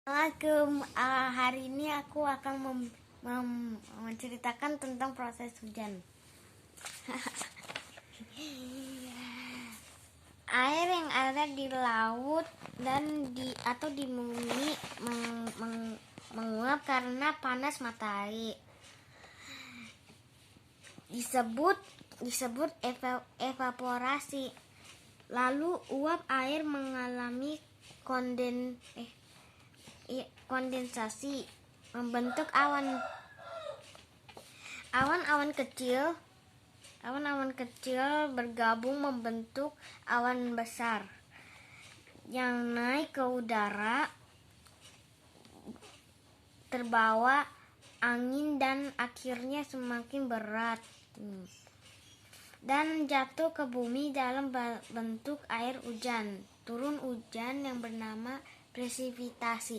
Assalamualaikum. Hari ini aku akan menceritakan tentang proses hujan. Air yang ada di laut dan di bumi menguap karena panas matahari. Disebut evaporasi. Lalu uap air mengalami kondensasi, membentuk awan. Awan-awan kecil bergabung membentuk awan besar yang naik ke udara, terbawa angin dan akhirnya semakin berat dan jatuh ke bumi dalam bentuk air hujan. Turun hujan yang bernama presipitasi.